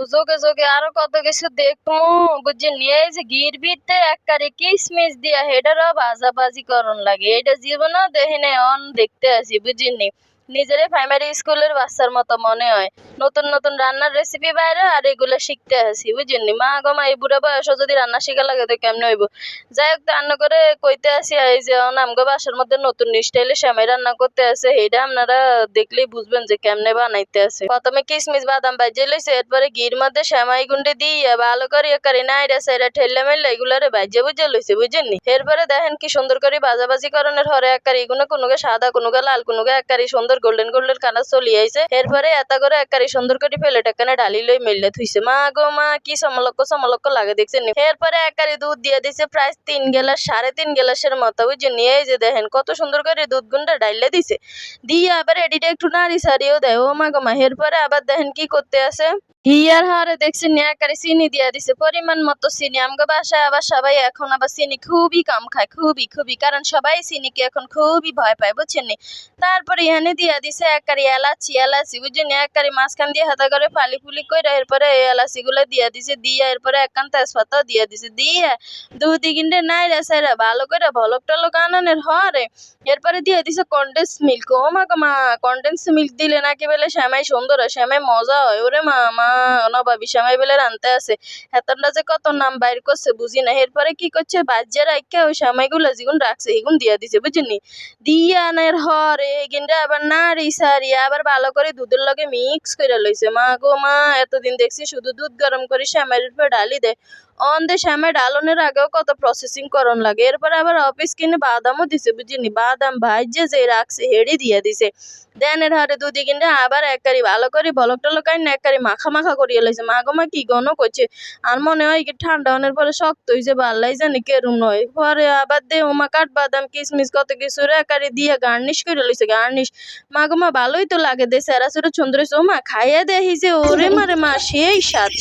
যোগে যোগে আরো কত কিছু দেখমু বুঝছি নিয়ে এই যে গির ভিতরে একবারে কিসমিস দিয়া হেডারও ভাজাভাজি করন লাগে এটা জীবনও দেখি নাই অন দেখতে আসি বুঝিনি নিজেরে প্রাইমারি স্কুলের বাচ্চার মতো মনে হয় নতুন নতুন রান্নার রেসিপি বাইরে আর এগুলো শিখতে আসি বুঝিনি মা গো মা এই বুড়া বয়সে যদি রান্না শিখা লাগে তো কেমনে হইব যাই হোক রান্না করে কইতে আসি এই যে আমগো বাসার মধ্যে নতুন স্টাইলে সেমাই রান্না করতে আছে এইটা আপনারা দেখলেই বুঝবেন যে কেমনে বানাইতে আছে প্রথমে কিসমিস বাদাম ভাজিয়ে লইছে এরপরে ঘির মধ্যে সেমাই গুন্ডে দিয়ে ভালো করে একারি নাইরা সাইরা ঠেললে মেললে এগুলারে ভাজিয়ে বুঝে লইছে বুঝেননি এরপরে দেখেন কি সুন্দর করে ভাজাভাজি করণের হরে একারি এগুলো কোনোকে সাদা কোনোকে লাল কোনোকে একারি সুন্দর গোল্ডেন গোল্ডেন কালার চলি আইছে এরপরে এতা করে একারি সুন্দর করে প্লেট একখানে ঢালি লই মেললে থুইছে মা গো মা কি সমলক্ষ লাগে দেখছেন এরপরে একারি দুধ দিয়ে দিছে প্রায় 3 গ্লাস 3.5 গ্লাসের মতো বুঝছেন এই যে দেখেন কত সুন্দর করে দুধ গুন্ডা ডাইলে দিছে দিয়ে আবার এডিটা একটু নাড়ি সারিয়েও দেয় ও মা গো মা এরপরে আবার দেখেন কি করতে আছে হিয়ার হারে দেখছি একারে চিনি দিয়া দিছে পরিমাণ মতো চিনি আমগো বাসায় আবার সবাই এখন আবার চিনি খুবই কম খায় খুবই কারণ সবাই চিনিকে এখন খুবই ভয় পায় বুঝছেন তারপরে এখানে দিয়া দিছে একারি এলাচি বুঝছেন একারি মাঝখান দিয়ে হাতা করে ফালি ফুলি করে এরপরে এই এলাচি গুলো দিয়া দিছে দিয়ে এরপরে একখান তেজপাতাও দিয়া দিছে দিয়ে দুদিকে নাইরা সাইরা ভালো করে ভলক টলক আনানের হরে এরপরে দিয়ে দিছে কন্ডেন্স মিল্ক ও মা গো মা কন্ডেন্স মিল্ক দিলে নাকি বলে সেমাই সুন্দর হয় সেমাই মজা হয় ওরে মা মা নবাবি সেমাই বেলে রানতে আছে হেতনটা যে কত নাম বাইর করছে বুঝি না এরপরে কি করছে বাজ্যে রাখা ওই সেমাইগুলো যেগুন রাখছে এগুন দিয়া দিছে বুঝিনি দিয়া আনের হরে এগিনটা আবার নাড়ি সারি আবার ভালো করে দুধের লগে মিক্স করে লইছে মা গো মা এতদিন দেখছি শুধু দুধ গরম করে সেমাইয়ের উপর ডালি দেয় অন্ধে সেমাই ডালনের আগেও কত প্রসেসিং করন লাগে এরপরে আবার অফিস কিনে বাদামও দিছে বুঝিনি বাদাম ভাইজে যে রাখছে হেড়ি দিয়ে দিছে দেনের হারে দুদিকে আবার এককারি ভালো করে বলক টলক আইন এককারি মাখা করিয়ে লাইছে মা গো মা কি গণ করছে আর মনে হয় কি ঠান্ডা হওয়ার পরে শক্ত হয়েছে ভাল্লাই জানি কেরম নয় পরে আবার দে ওমা কাঠবাদাম কিসমিস কত কিছু একারি দিয়ে গার্নিশ করে লইছে গার্নিশ মা গো মা ভালোই তো লাগে দে সেরা সুরে সুন্দর ওমা খাইয়ে দেখিছে ওরে মারে মা সেই স্বাদ